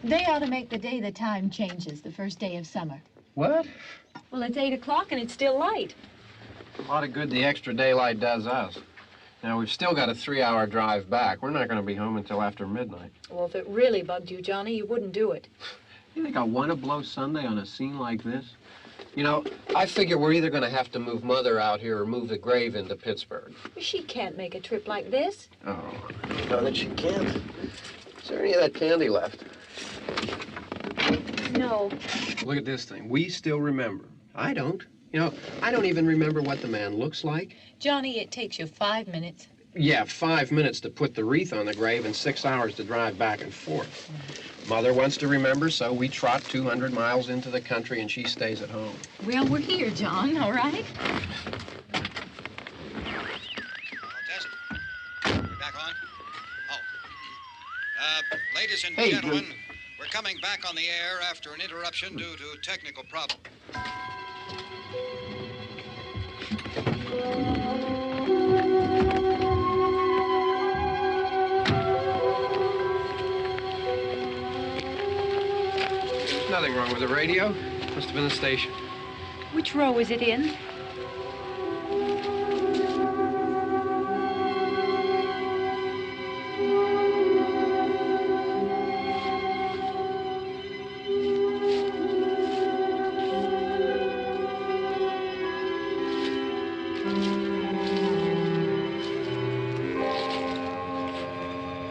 They ought to make the day the time changes, the first day of summer. What? Well, it's 8 o'clock and it's still light. A lot of good the extra daylight does us. Now, we've still got a 3-hour drive back. We're not going to be home until after midnight. Well, if it really bugged you, Johnny, you wouldn't do it. You think I want to blow Sunday on a scene like this? You know, I figure we're either going to have to move Mother out here or move the grave into Pittsburgh. She can't make a trip like this. Oh, you know that she can't. Is there any of that candy left? No. Look at this thing. We still remember. I don't. You know, I don't even remember what the man looks like. Johnny, it takes you 5 minutes. Yeah, 5 minutes to put the wreath on the grave and 6 hours to drive back and forth. Mother wants to remember, so we trot 200 miles into the country and she stays at home. Well, we're here, John, all right? Test. We're back on? Oh. Ladies and Hey, gentlemen, we're coming back on the air after an interruption due to technical problem. There's nothing wrong with the radio. Must have been the station. Which row is it in?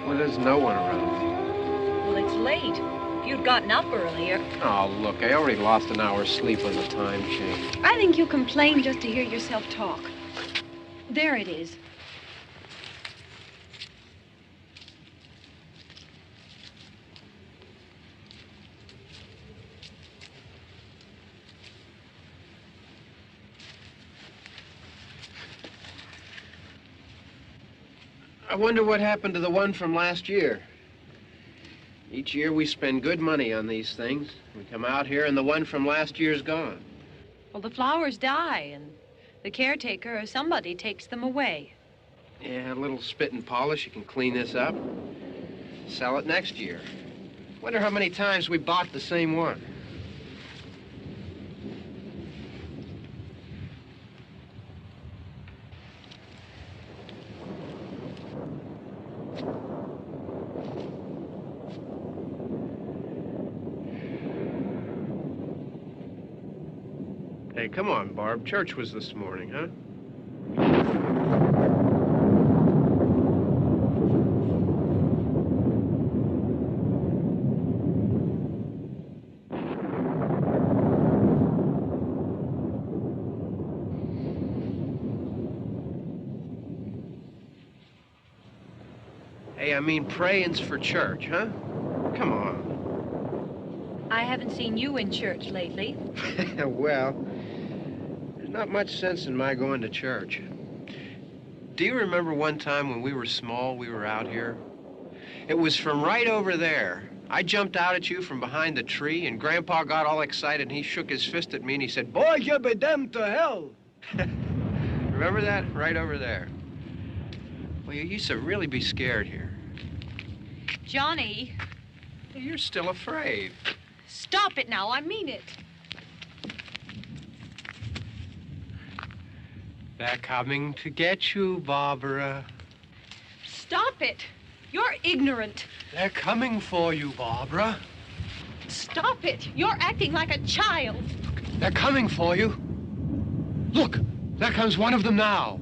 Well, there's no one around. Well, it's late. If you'd gotten up earlier. Oh, look, I already lost an hour's sleep on the time change. I think you complain just to hear yourself talk. There it is. I wonder what happened to the one from last year. Each year we spend good money on these things. We come out here and the one from last year's gone. Well, the flowers die, and the caretaker or somebody takes them away. Yeah, a little spit and polish. You can clean this up. Sell it next year. Wonder how many times we bought the same one. Hey, come on, Barb. Church was this morning, huh? Hey, I mean praying's for church, huh? Come on. I haven't seen you in church lately. Well, there's not much sense in my going to church. Do you remember one time when we were small, we were out here? It was from right over there. I jumped out at you from behind the tree, and Grandpa got all excited, and he shook his fist at me, and he said, "Boy, you'll be damned to hell." Remember that? Right over there. Well, you used to really be scared here. Johnny, You're still afraid. stop it now. I mean it. They're coming to get you, Barbara. Stop it. You're ignorant. They're coming for you, Barbara. Stop it. You're acting like a child. They're coming for you. Look, there comes one of them now.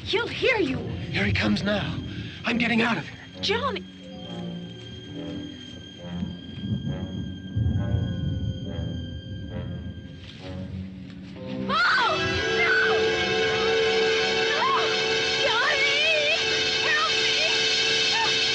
He'll hear you. Here he comes now. I'm getting out of here. Johnny. Oh! No! No! Johnny! Help me!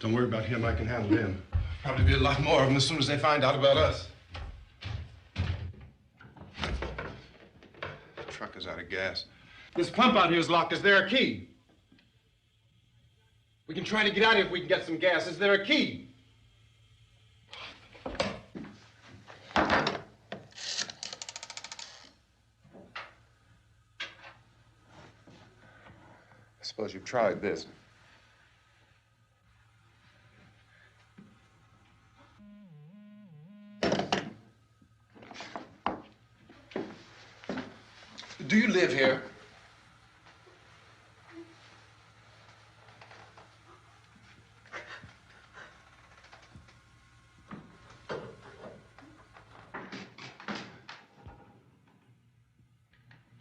Don't worry about him. I can handle him. Probably be a lot more of them as soon as they find out about us. The truck is out of gas. This pump out here is locked. Is there a key? We can try to get out of here if we can get some gas. Is there a key? I suppose you've tried this. Do you live here?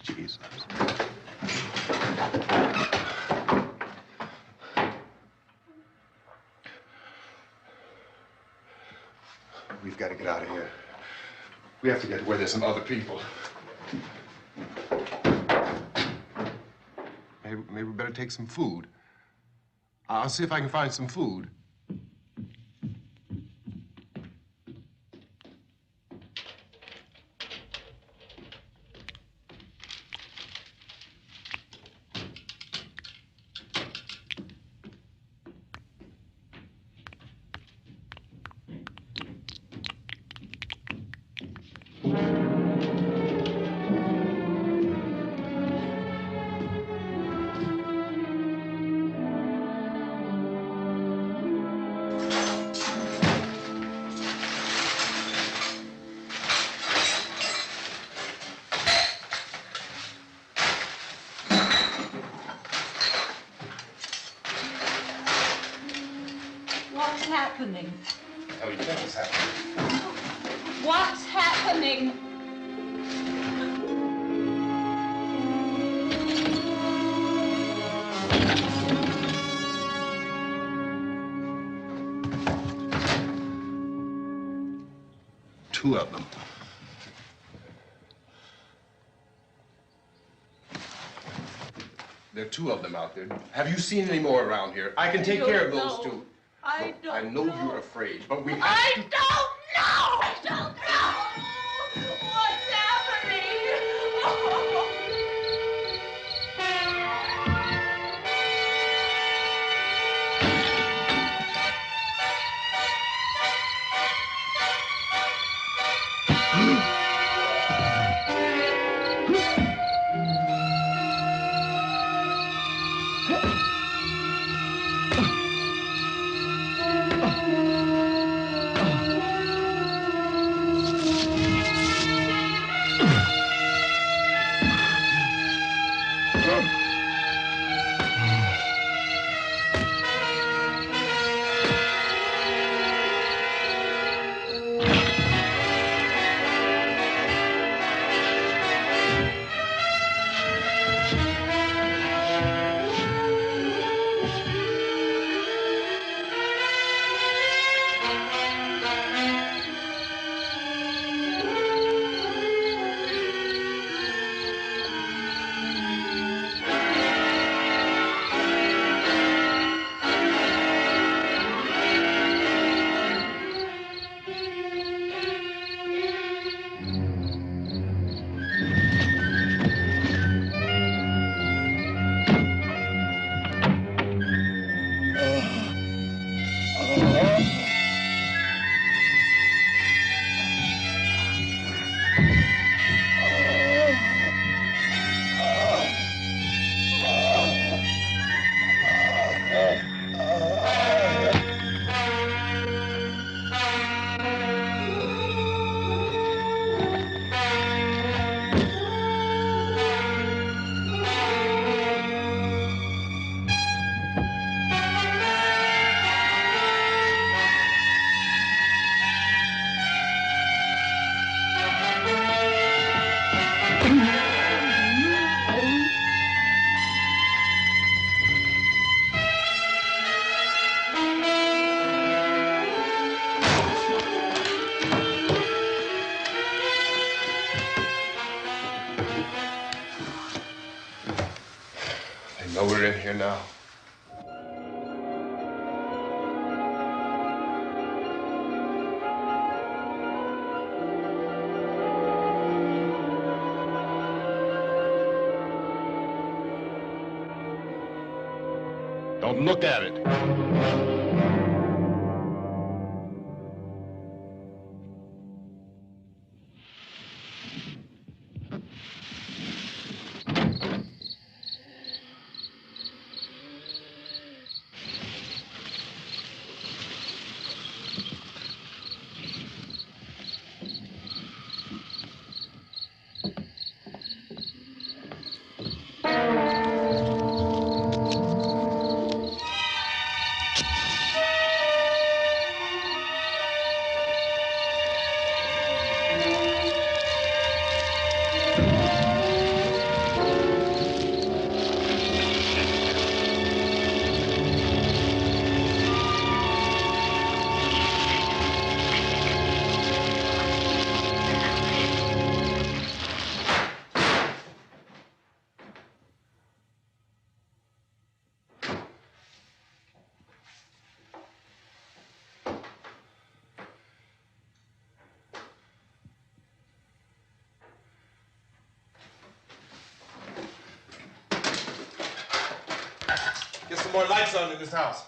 Jesus. We've got to get out of here. We have to get to where there's some other people. Maybe we better take some food. I'll see if I can find some food. What's happening? What do you think is happening? What's happening? Two of them. There are two of them out there. Have you seen any more around here? I can take care of those two. I Look, I know you're afraid, but we have I to... don't know! I don't know! What's happening? They know we're in here now. Don't look at it. Get some more lights on in this house.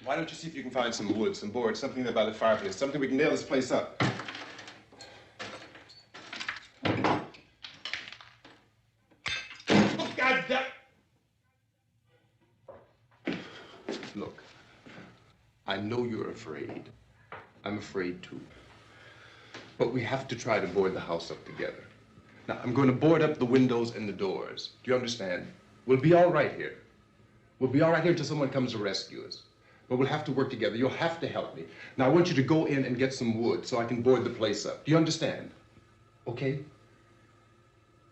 Why don't you see if you can find some wood, some boards, something there by the fireplace, something we can nail this place up. Oh, God damn! Look, I know you're afraid. I'm afraid too. But we have to try to board the house up together. Now, I'm going to board up the windows and the doors. Do you understand? We'll be all right here. We'll be all right here until someone comes to rescue us. But we'll have to work together. You'll have to help me. Now, I want you to go in and get some wood so I can board the place up. Do you understand? Okay?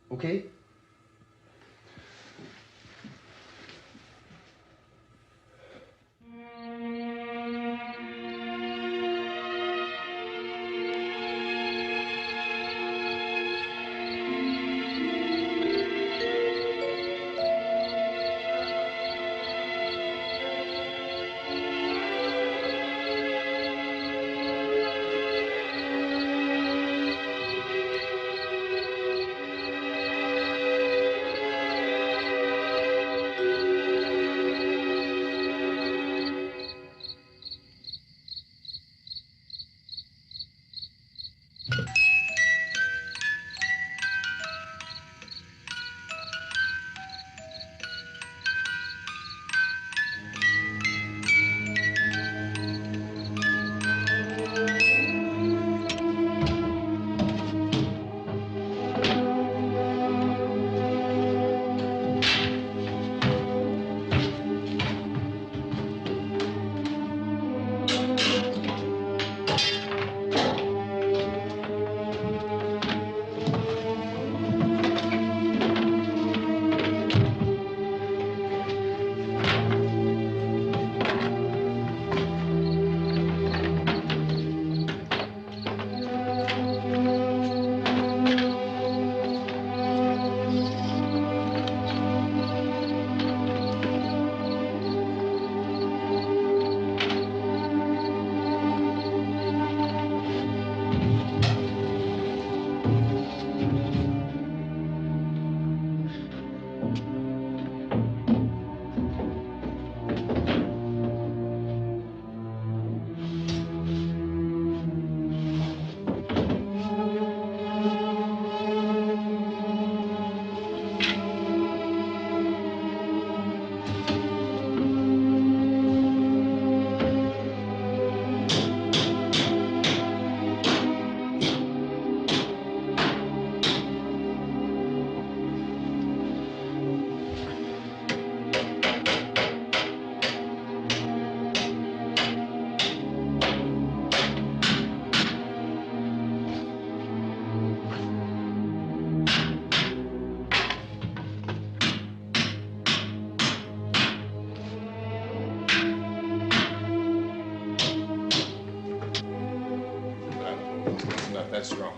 Okay? that's wrong.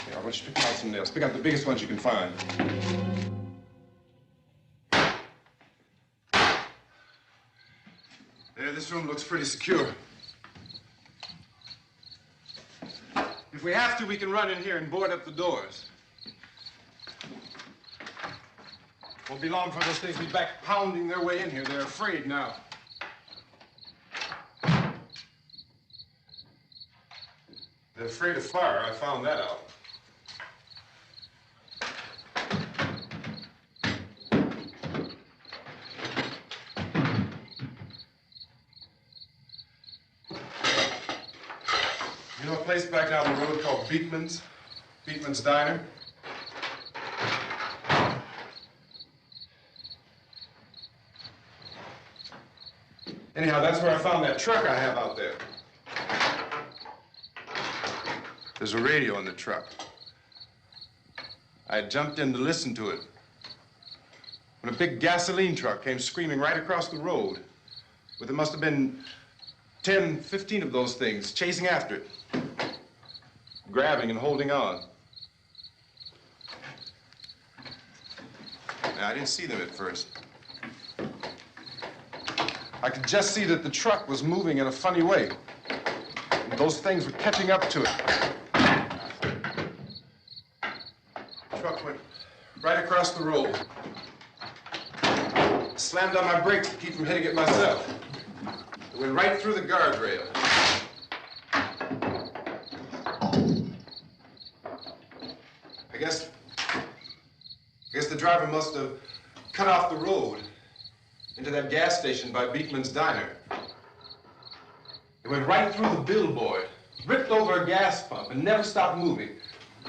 Here, I want you to pick out some nails. Pick out the biggest ones you can find. There, this room looks pretty secure. If we have to, we can run in here and board up the doors. Won't be long before those things be back pounding their way in here. They're afraid now. They're afraid of fire. I found that out. You know a place back down the road called Beekman's? Beekman's Diner? Anyhow, that's where I found that truck I have out there. There's a radio in the truck. I jumped in to listen to it when a big gasoline truck came screaming right across the road. But there must have been 10, 15 of those things chasing after it, grabbing and holding on. Now, I didn't see them at first. I could just see that the truck was moving in a funny way. And those things were catching up to it. The truck went right across the road. Slammed on my brakes to keep from hitting it myself. It went right through the guardrail. I guess the driver must have cut off the road into that gas station by Beekman's Diner. It went right through the billboard, ripped over a gas pump, and never stopped moving.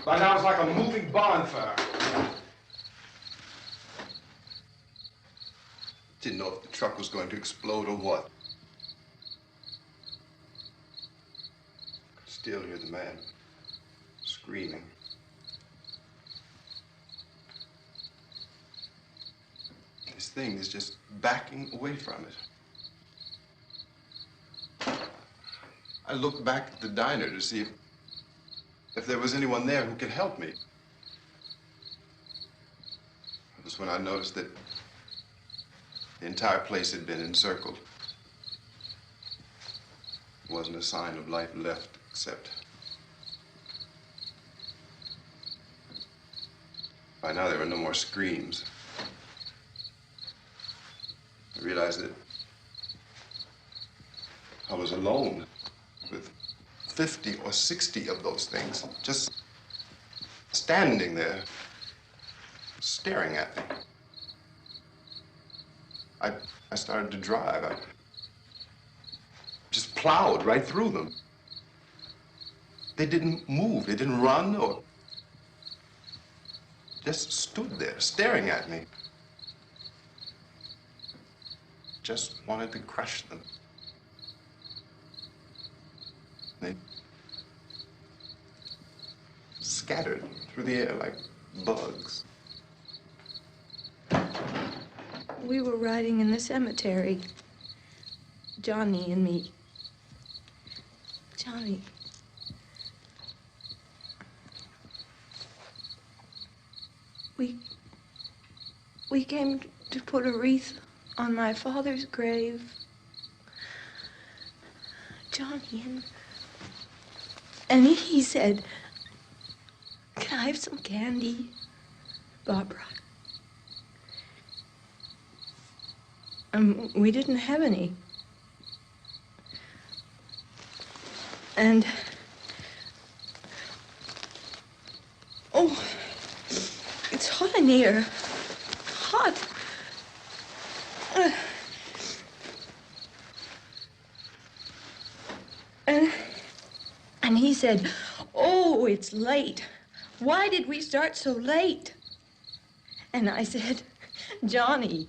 By now, it's like a moving bonfire. Didn't know if the truck was going to explode or what. Could still hear the man screaming. This thing is just backing away from it. I looked back at the diner to see if there was anyone there who could help me. It was when I noticed that the entire place had been encircled. There wasn't a sign of life left except by now there were no more screams. I realized that I was alone with 50 or 60 of those things, just standing there, staring at me. I started to drive. I just plowed right through them. They didn't move. They didn't run or just stood there, staring at me. Just wanted to crush them. They scattered through the air like bugs. We were riding in the cemetery, Johnny and me. Johnny. We came to put a wreath on my father's grave. Johnny, and he said, "Can I have some candy, Barbara?" We didn't have any. And, oh, it's hot in here. Hot. And he said, "Oh, it's late. Why did we start so late?" And I said, "Johnny,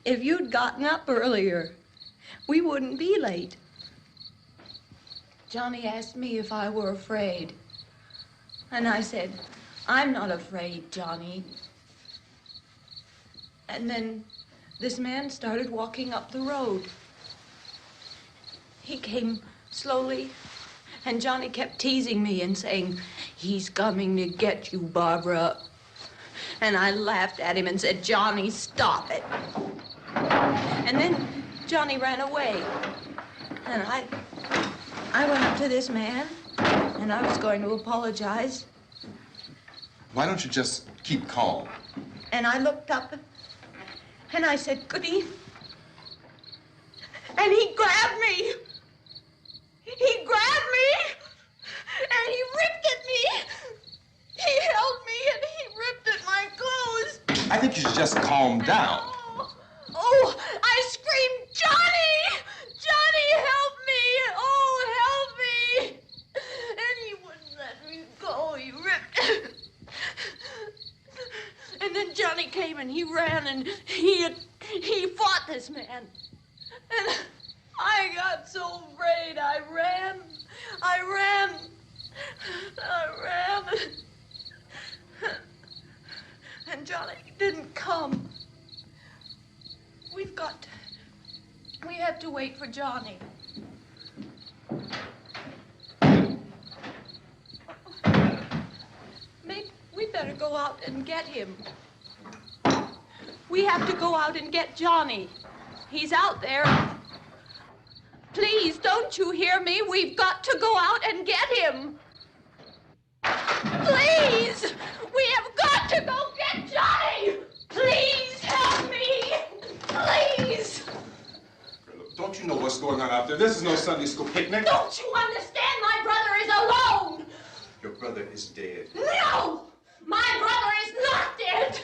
if you'd gotten up earlier, we wouldn't be late." Johnny asked me if I were afraid. And I said, "I'm not afraid, Johnny." And then this man started walking up the road. He came slowly And Johnny kept teasing me and saying, "He's coming to get you, Barbara." And I laughed at him and said, "Johnny, stop it." And then Johnny ran away. And I went up to this man, and I was going to apologize. Why don't you just keep calm? And I looked up, and I said, "Good evening." And he grabbed me. He grabbed me, and he ripped at me. He held me, and he ripped at my clothes. I think you should just calm down. Oh, I screamed, "Johnny! Johnny, help me! Oh, help me!" And he wouldn't let me go. He ripped. And then Johnny came and he ran and he fought this man. And I got so afraid. I ran. And Johnny didn't come. We have to wait for Johnny. Maybe we better go out and get him. We have to go out and get Johnny. He's out there. Please, don't you hear me? We've got to go out and get him. Please! We have got to go get Johnny! Please help me! Please! Don't you know what's going on out there? This is no Sunday school picnic. Don't you understand? My brother is alone! Your brother is dead. No! My brother is not dead!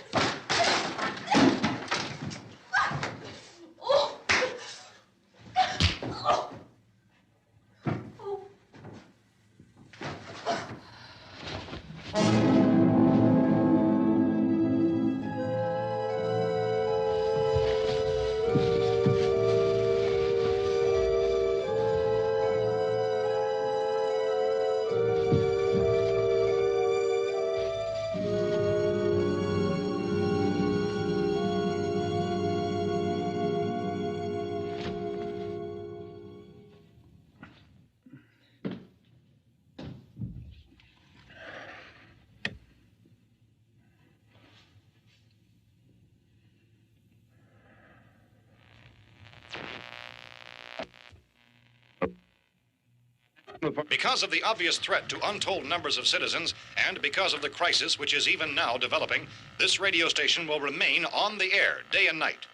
Oh. Oh. Oh. Because of the obvious threat to untold numbers of citizens, and because of the crisis which is even now developing, this radio station will remain on the air day and night.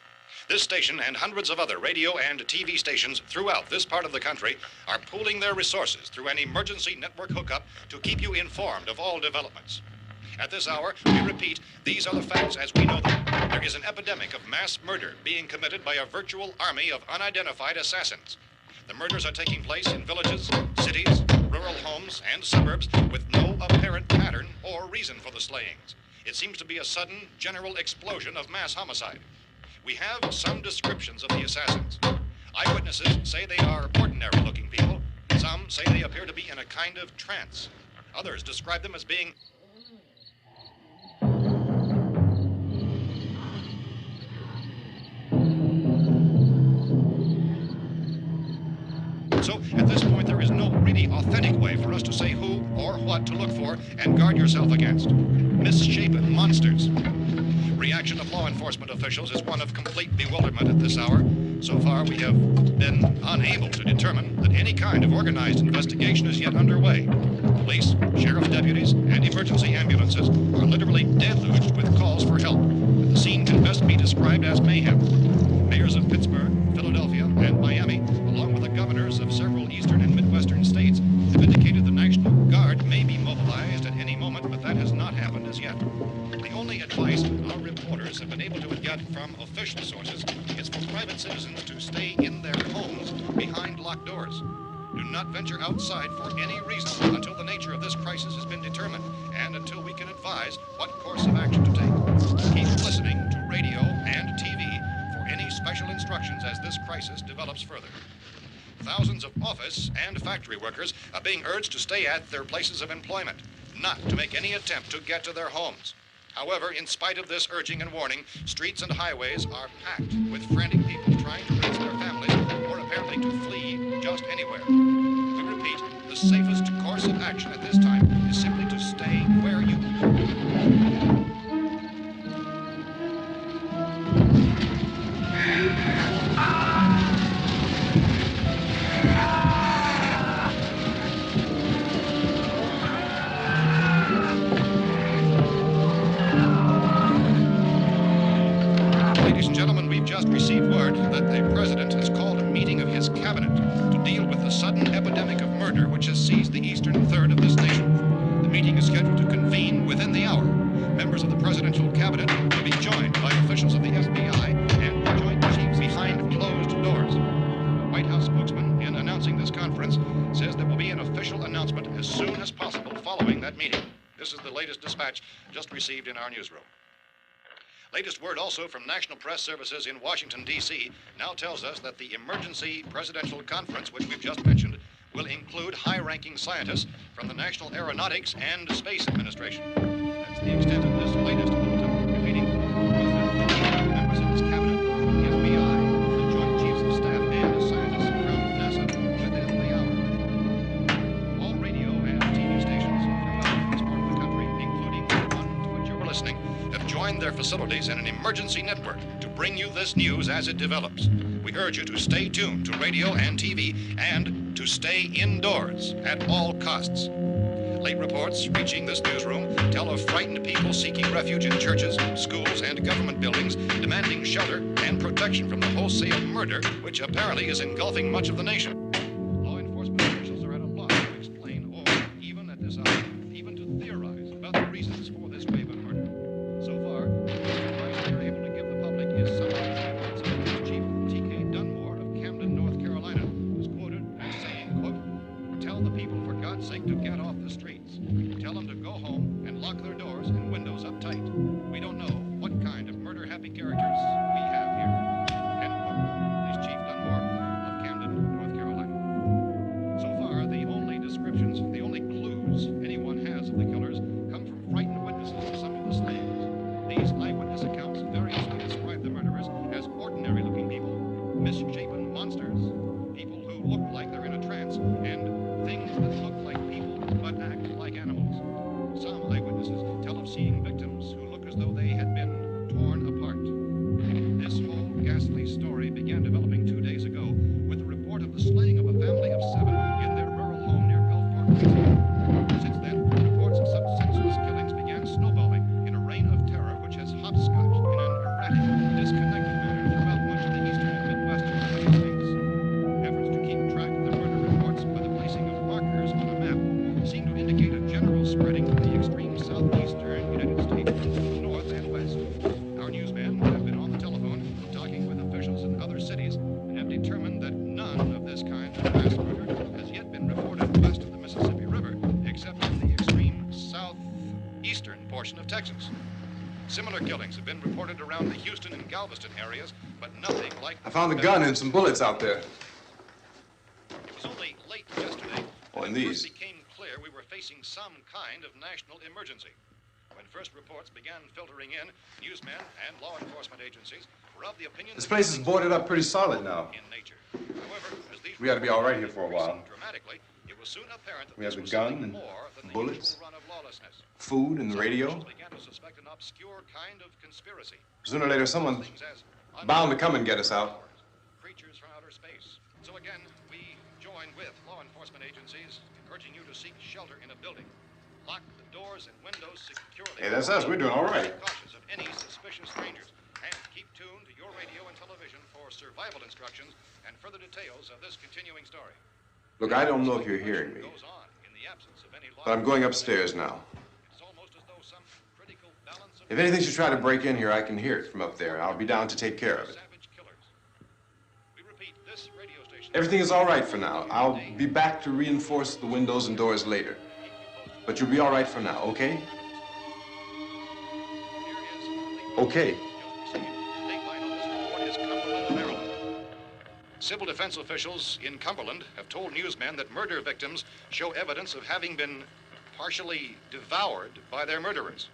This station and hundreds of other radio and TV stations throughout this part of the country are pooling their resources through an emergency network hookup to keep you informed of all developments. At this hour, we repeat, these are the facts as we know them. There is an epidemic of mass murder being committed by a virtual army of unidentified assassins. The murders are taking place in villages, cities, rural homes, and suburbs with no apparent pattern or reason for the slayings. It seems to be a sudden, general explosion of mass homicide. We have some descriptions of the assassins. Eyewitnesses say they are ordinary-looking people. Some say they appear to be in a kind of trance. Others describe them as being So, at this point, there is no really authentic way for us to say who or what to look for and guard yourself against. Misshapen monsters. Reaction of law enforcement officials is one of complete bewilderment at this hour. So far, we have been unable to determine that any kind of organized investigation is yet underway. Police, sheriff deputies, and emergency ambulances are literally deluged with calls for help. The scene can best be described as mayhem. Mayors of Pittsburgh, Philadelphia, and Miami, along with the governors of several eastern and midwestern states, have indicated the National Guard may be mobilized at any moment, but that has not happened as yet. The only advice our reporters have been able to get from official sources is for private citizens to stay in their homes behind locked doors. Do not venture outside for any reason until the nature of this crisis has been determined and until we can advise what course of action to take. Keep listening to radio and TV for any special instructions as this crisis develops further. Thousands of office and factory workers are being urged to stay at their places of employment, not to make any attempt to get to their homes. However, in spite of this urging and warning, streets and highways are packed with frantic people trying to reach their families or apparently to flee just anywhere. We repeat, the safest course of action at this time is simply to stay where you are. Ladies and gentlemen, we've just received word that the President has called a meeting of his cabinet to deal with the sudden epidemic of murder which has seized the eastern third of this nation. The meeting is scheduled to convene within the hour. Members of the presidential cabinet will be joined by officials of the FBI and the Joint Chiefs behind closed doors. The White House spokesman, in announcing this conference, says there will be an official announcement as soon as possible following that meeting. This is the latest dispatch just received in our newsroom. Latest word also from National Press Services in Washington, D.C. now tells us that the emergency presidential conference, which we've just mentioned, will include high-ranking scientists from the National Aeronautics and Space Administration. That's the extent of this latest bulletin. Repeating, members of his cabinet, the FBI, the Joint Chiefs of Staff, and scientists from NASA within the hour. All radio and TV stations throughout this part of the country, including the one to which you're listening, have joined their facilities in an emergency network to bring you this news as it develops. We urge you to stay tuned to radio and TV and to stay indoors at all costs. Late reports reaching this newsroom tell of frightened people seeking refuge in churches, schools, and government buildings, demanding shelter and protection from the wholesale murder which apparently is engulfing much of the nation. Law enforcement officials are at a loss to explain or, even at this hour, even to theorize about the reasons for this wave of murder. So far, the advice they're able to give the public is some of the words of Police Chief T.K. Dunmore of Camden, North Carolina, who's quoted as saying, quote, "Tell the people, for God's sake, to get off the streets. Tell them to go home and lock their doors and windows up tight. We don't know what kind of murder-happy characters we have here." End quote. Police Chief Dunmore of Camden, North Carolina. So far, the only descriptions, the only clues anyone has of the killers come from frightened witnesses to some of the slayings. These eyewitness accounts variously describe the murderers as ordinary-looking people, misshapen monsters, people who look like they're in a trance, and things that look like people but act like animals. Some eyewitnesses tell of seeing victims who look as though they had been torn apart. This whole ghastly story began developing 2 days ago with the report of the slaying of a family of 7 in their rural home near Gulfport, Louisiana. Since then, reports of such senseless killings began snowballing in a reign of terror which has hopscotched in an erratic, disconnected manner throughout much of the eastern and midwestern United States. Efforts to keep track of the murder reports by the placing of markers on a map seem to indicate a general spreading of the extreme southeastern United States to the north and west. Our newsmen have been on the telephone talking with officials in other cities and have determined that none of this kind of mass murder has yet been reported west of the Mississippi River, except in the extreme southeastern portion of Texas. Similar killings have been reported around the Houston and Galveston areas, but nothing like... I found a gun and some bullets out there. It was only late yesterday Oh, and that it these. first became clear we were facing some kind of national emergency. When first reports began filtering in, newsmen and law enforcement agencies were of the opinion This that place is killings boarded were up pretty solid now. in nature. However, as these We ought to be all right here for a reports while. increased dramatically, it was soon apparent that We have this the was gun something and more than the bullets, usual run of lawlessness. food and the Some radio. officials began to suspect an obscure kind of conspiracy. Sooner or later, someone's Things as bound to come and get us out. creatures from outer space. So again, we join with law enforcement agencies, urging you to seek shelter in a building. Lock the doors and windows securely. Hey, that's us. We're doing all right. Be cautious of any suspicious strangers, and keep tuned to your radio and television for survival instructions and further details of this continuing story. Look, I don't know if you're hearing me, Goes on in the absence of any law. but I'm going upstairs now. It's almost as though some critical balance of If anything should try to break in here, I can hear it from up there. I'll be down to take care of it. savage killers. We repeat, this radio station. Everything is all right for now. I'll be back to reinforce the windows and doors later. But you'll be all right for now, okay? Okay. Civil defense officials in Cumberland have told newsmen that murder victims show evidence of having been partially devoured by their murderers.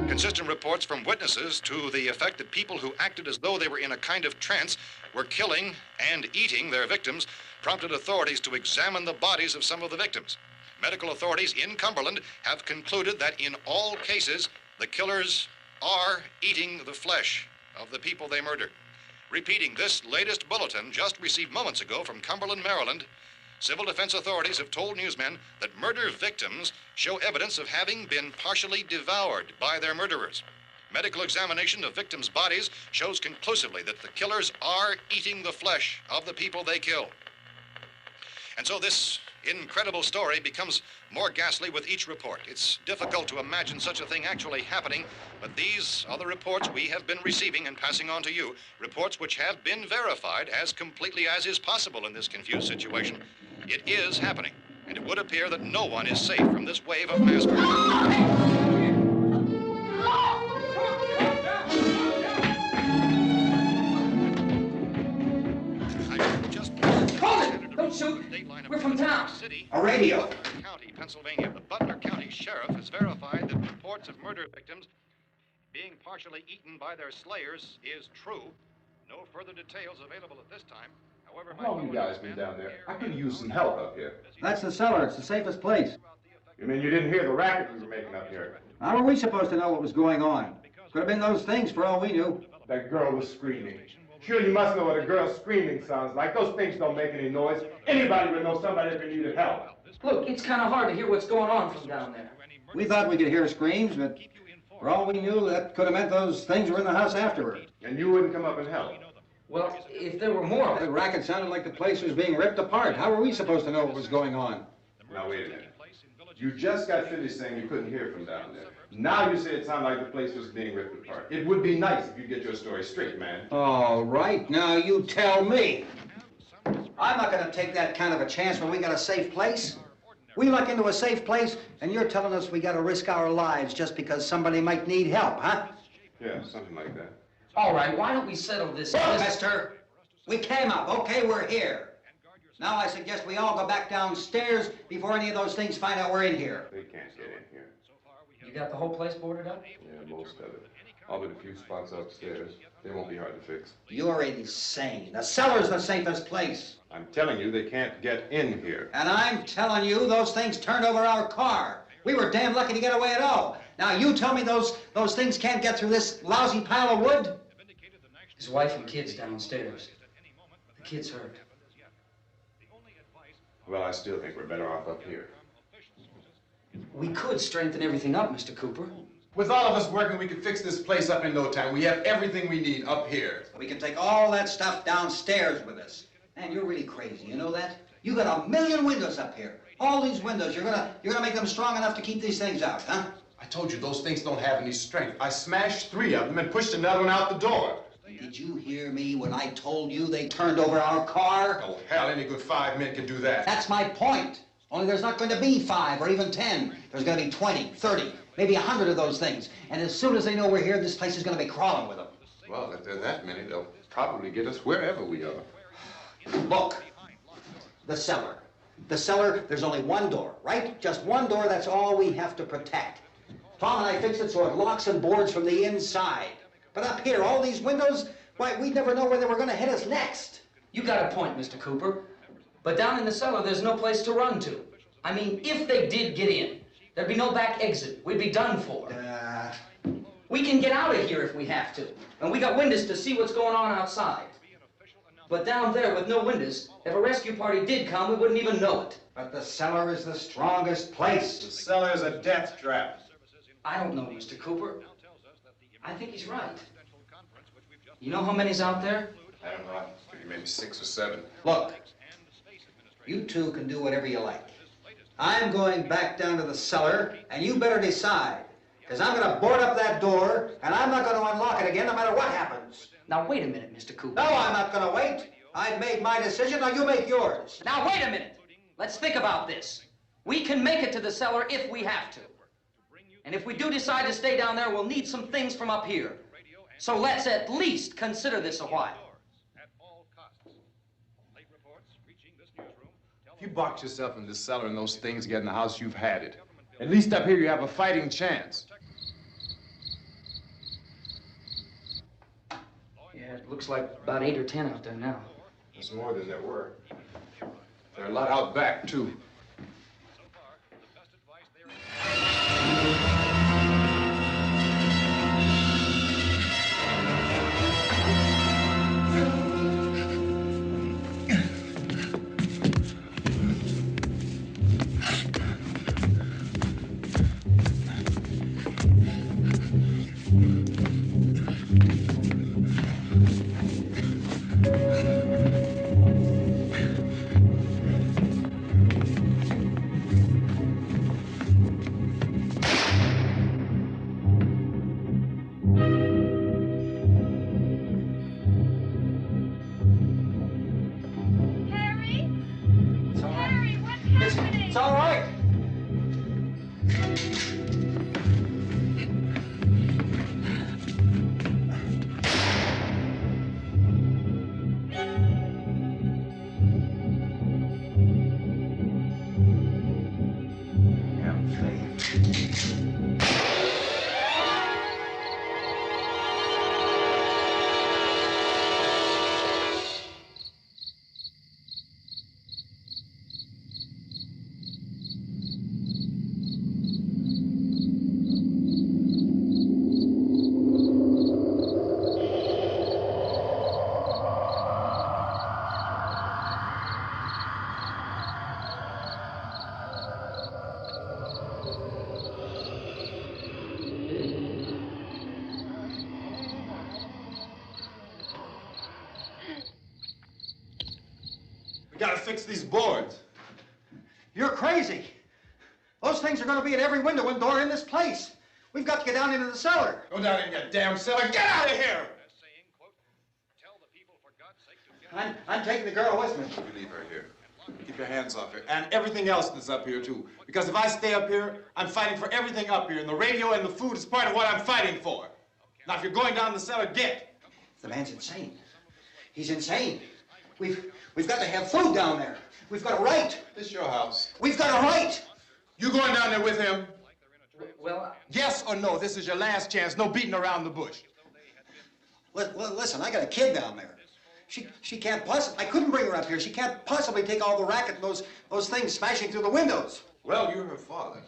Consistent reports from witnesses to the effect that people who acted as though they were in a kind of trance were killing and eating their victims prompted authorities to examine the bodies of some of the victims. Medical authorities in Cumberland have concluded that in all cases, the killers are eating the flesh of the people they murdered. Repeating this latest bulletin just received moments ago from Cumberland, Maryland, civil defense authorities have told newsmen that murder victims show evidence of having been partially devoured by their murderers. Medical examination of victims' bodies shows conclusively that the killers are eating the flesh of the people they kill. And so this incredible story becomes more ghastly with each report. It's difficult to imagine such a thing actually happening, but these are the reports we have been receiving and passing on to you, reports which have been verified as completely as is possible in this confused situation. It is happening, and it would appear that no one is safe from this wave of mass murder. Don't shoot! We're from town. A radio. County, Pennsylvania. The Butler County Sheriff has verified that reports of murder victims being partially eaten by their slayers is true. No further details available at this time. However, how long you guys been down there? I could use some help up here. That's the cellar. It's the safest place. You mean you didn't hear the racket we were making up here? How were we supposed to know what was going on? Could have been those things for all we knew. That girl was screaming. Sure, you must know what a girl screaming sounds like. Those things don't make any noise. Anybody would know somebody if needed help. Look, it's kind of hard to hear what's going on from down there. We thought we could hear screams, but for all we knew, that could have meant those things were in the house afterward. And you wouldn't come up and help? Well, if there were more... The racket sounded like the place was being ripped apart. How were we supposed to know what was going on? Now, wait a minute. You just got finished saying you couldn't hear from down there. Now you say it sounded like the place was being ripped apart. It would be nice if you get your story straight, man. All right, now you tell me. I'm not going to take that kind of a chance when we got a safe place. We luck into a safe place, and you're telling us we got to risk our lives just because somebody might need help, huh? Yeah, something like that. All right, why don't we settle this? Look, mister, we came up. Okay, we're here. Now I suggest we all go back downstairs before any of those things find out we're in here. They can't get in here. You got the whole place boarded up? Yeah, most of it. All but a few spots upstairs. They won't be hard to fix. You're insane. The cellar's the safest place. I'm telling you, they can't get in here. And I'm telling you, those things turned over our car. We were damn lucky to get away at all. Now you tell me those things can't get through this lousy pile of wood? His wife and kids downstairs. The kid's hurt. Well, I still think we're better off up here. We could strengthen everything up, Mr. Cooper. With all of us working, we could fix this place up in no time. We have everything we need up here. We can take all that stuff downstairs with us. Man, you're really crazy, you know that? You got 1,000,000 windows up here. All these windows, you're gonna make them strong enough to keep these things out, huh? I told you, those things don't have any strength. I smashed 3 of them and pushed another one out the door. Did you hear me when I told you they turned over our car? Oh, hell, any good 5 men can do that. That's my point. Only there's not going to be 5 or even 10. There's going to be 20, 30, maybe 100 of those things. And as soon as they know we're here, this place is going to be crawling with them. Well, if there are that many, they'll probably get us wherever we are. Look, the cellar. The cellar, there's only one door, right? Just one door, that's all we have to protect. Tom and I fixed it so it locks and boards from the inside. But up here, all these windows, why, we'd never know where they were going to hit us next. You got a point, Mr. Cooper. But down in the cellar, there's no place to run to. I mean, if they did get in, there'd be no back exit. We'd be done for. We can get out of here if we have to. And we got windows to see what's going on outside. But down there with no windows, if a rescue party did come, we wouldn't even know it. But the cellar is the strongest place. The cellar is a death trap. I don't know, Mr. Cooper. I think he's right. You know how many's out there? I don't know. Maybe 6 or 7. Look, you two can do whatever you like. I'm going back down to the cellar, and you better decide. Because I'm going to board up that door, and I'm not going to unlock it again no matter what happens. Now, wait a minute, Mr. Cooper. No, I'm not going to wait. I've made my decision, now you make yours. Now, wait a minute. Let's think about this. We can make it to the cellar if we have to. And if we do decide to stay down there, we'll need some things from up here. So let's at least consider this a while. If you box yourself in this cellar and those things get in the house, you've had it. At least up here you have a fighting chance. Yeah, it looks like about 8 or 10 out there now. There's more than there were. There are a lot out back, too. It's all right. Gotta fix these boards. You're crazy. Those things are going to be at every window and door in this place. We've got to get down into the cellar. Go down in your damn cellar. Get out of here! I'm taking the girl with me. You leave her here. Keep your hands off her. And everything else that's up here, too. Because if I stay up here, I'm fighting for everything up here. And the radio and the food is part of what I'm fighting for. Now, if you're going down the cellar, get. The man's insane. He's insane. We've got to have food down there. We've got a right. This is your house. We've got a right. You going down there with him? Well, Yes or no? This is your last chance. No beating around the bush. Listen, I got a kid down there. She can't possibly, I couldn't bring her up here. She can't possibly take all the racket and those things smashing through the windows. Well, you're her father.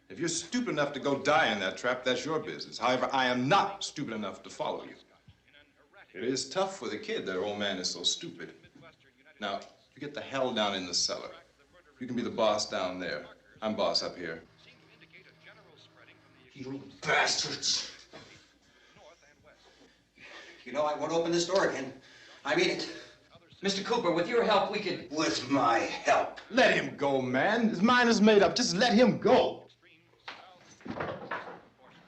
If you're stupid enough to go die in that trap, that's your business. However, I am not stupid enough to follow you. It is tough for the kid that her old man is so stupid. Now, you get the hell down in the cellar. You can be the boss down there. I'm boss up here. You bastards. You know, I won't open this door again. I mean it. Mr. Cooper, with your help, we could... With my help. Let him go, man. His mind is made up. Just let him go.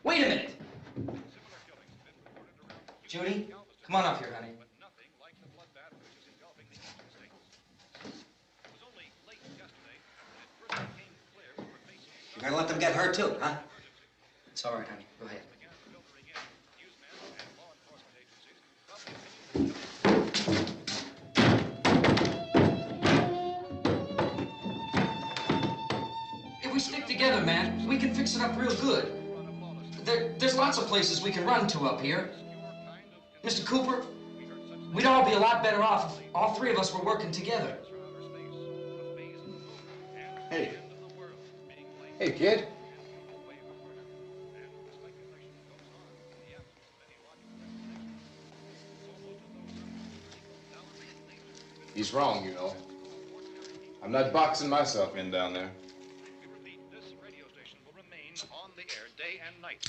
Wait a minute. Judy, come on up here, honey. You're gonna let them get hurt too, huh? It's all right, honey. Go ahead. If we stick together, man, we can fix it up real good. There's lots of places we can run to up here. Mr. Cooper, we'd all be a lot better off if all three of us were working together. Hey. Hey, kid. He's wrong, you know. I'm not boxing myself in down there. This radio station will remain on the air day and night.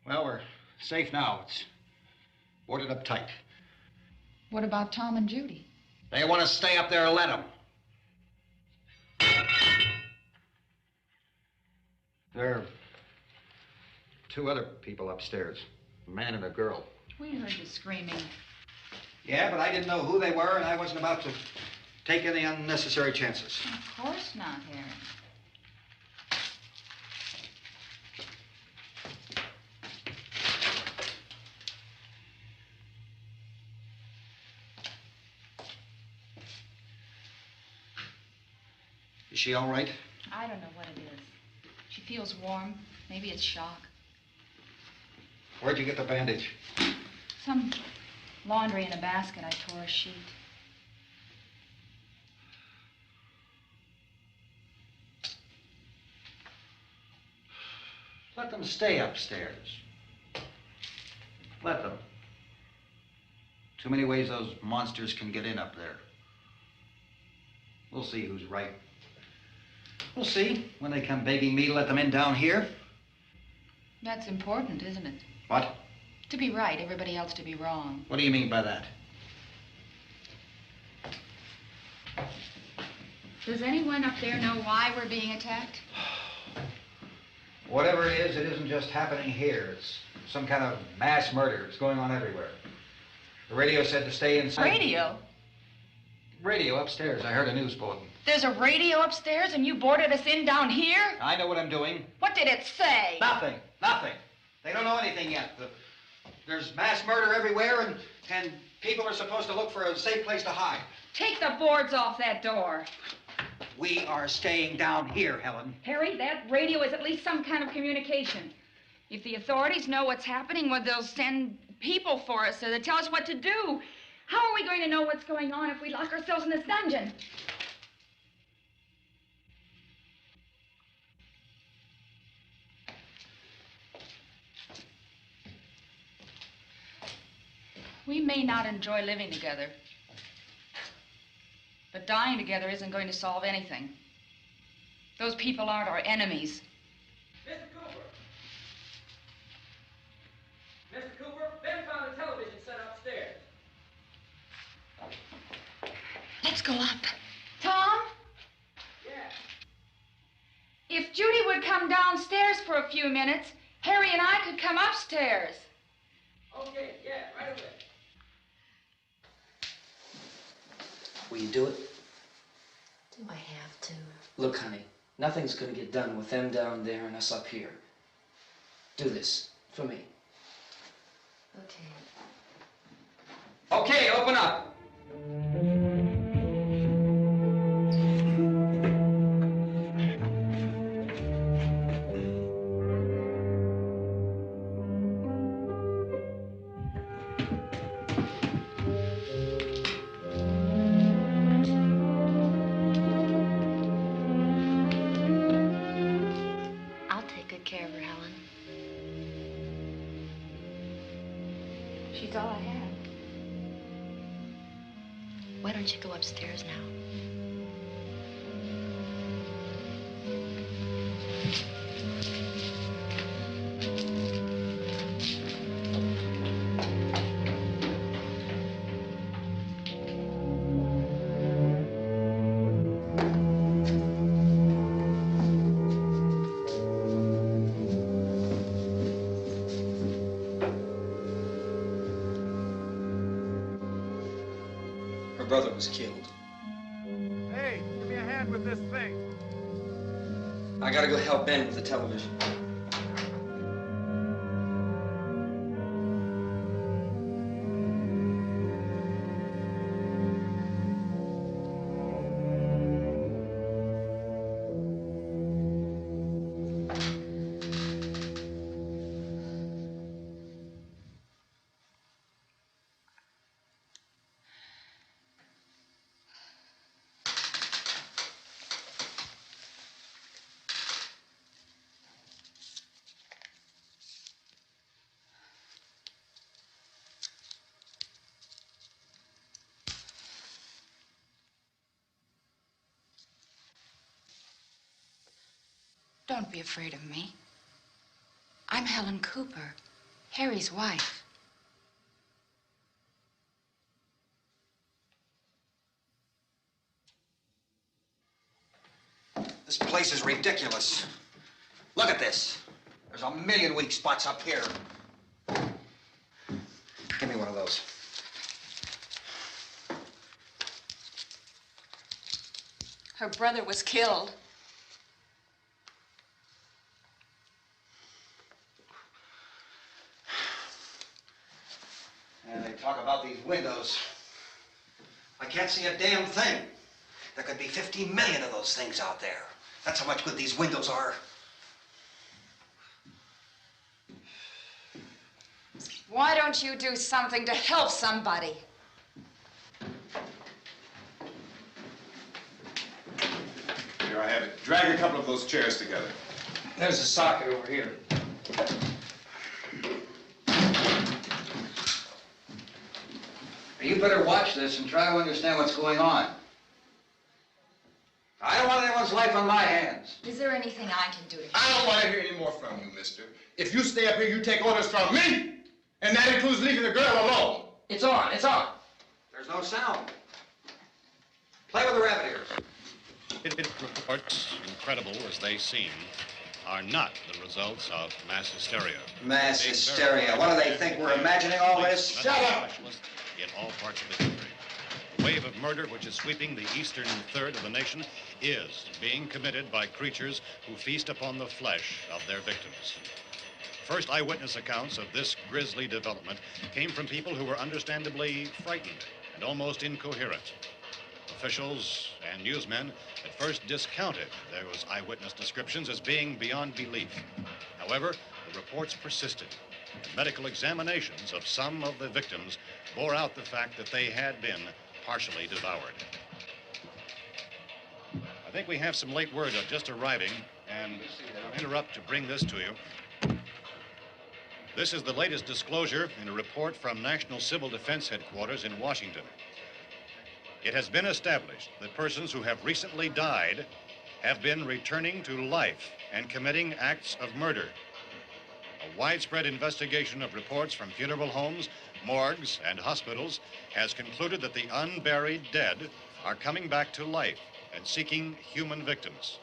Well, we're safe now. It's boarded up tight. What about Tom and Judy? They want to stay up there, let them. There are two other people upstairs, a man and a girl. We heard you screaming. Yeah, but I didn't know who they were, and I wasn't about to take any unnecessary chances. Of course not, Harry. Is she all right? I don't know what it is. She feels warm. Maybe it's shock. Where'd you get the bandage? Some laundry in a basket. I tore a sheet. Let them stay upstairs. Let them. Too many ways those monsters can get in up there. We'll see who's right. We'll see when they come begging me to let them in down here. That's important, isn't it? What? To be right, everybody else to be wrong. What do you mean by that? Does anyone up there know why we're being attacked? Whatever it isn't just happening here. It's some kind of mass murder. It's going on everywhere. The radio said to stay inside. Radio? Radio upstairs. I heard a news bulletin. There's a radio upstairs and you boarded us in down here? I know what I'm doing. What did it say? Nothing. Nothing. They don't know anything yet. There's mass murder everywhere, and people are supposed to look for a safe place to hide. Take the boards off that door. We are staying down here, Helen. Harry, that radio is at least some kind of communication. If the authorities know what's happening, well, they'll send people for us so they tell us what to do. How are we going to know what's going on if we lock ourselves in this dungeon? We may not enjoy living together, but dying together isn't going to solve anything. Those people aren't our enemies. Mr. Cooper! Mr. Cooper, Ben found a television set upstairs. Let's go up. Tom? Yeah. If Judy would come downstairs for a few minutes, Harry and I could come upstairs. Okay, yeah, right away. Will you do it? Do I have to? Look, honey, nothing's gonna get done with them down there and us up here. Do this for me. Okay. Okay, open up. She's all I have. Why don't you go upstairs now? Brother was killed. Hey, give me a hand with this thing. I gotta go help Ben with the television. Don't be afraid of me. I'm Helen Cooper, Harry's wife. This place is ridiculous. Look at this. There's a million weak spots up here. windows. Her brother was killed. And they talk about these windows. I can't see a damn thing. There could be 50 million of those things out there. That's how much good these windows are. Why don't you do something to help somebody? Here I have it. Drag a couple of those chairs together. There's a socket over here. You better watch this and try to understand what's going on. I don't want anyone's life on my hands. Is there anything I can do to help? I don't want to hear any more from you, mister. If you stay up here, you take orders from me. And that includes leaving the girl alone. It's on, it's on. There's no sound. Play with the rabbit ears. Reports, incredible as they seem, are not the results of mass hysteria. Mass hysteria. What do they think? We're imagining all this? Shut up! In all parts of the country. The wave of murder which is sweeping the eastern third of the nation is being committed by creatures who feast upon the flesh of their victims. First eyewitness accounts of this grisly development came from people who were understandably frightened and almost incoherent. Officials and newsmen at first discounted those eyewitness descriptions as being beyond belief. However, the reports persisted. And medical examinations of some of the victims bore out the fact that they had been partially devoured. I think we have some late word just arriving, and I'll interrupt to bring this to you. This is the latest disclosure in a report from National Civil Defense Headquarters in Washington. It has been established that persons who have recently died have been returning to life and committing acts of murder. A widespread investigation of reports from funeral homes, morgues, and hospitals has concluded that the unburied dead are coming back to life and seeking human victims.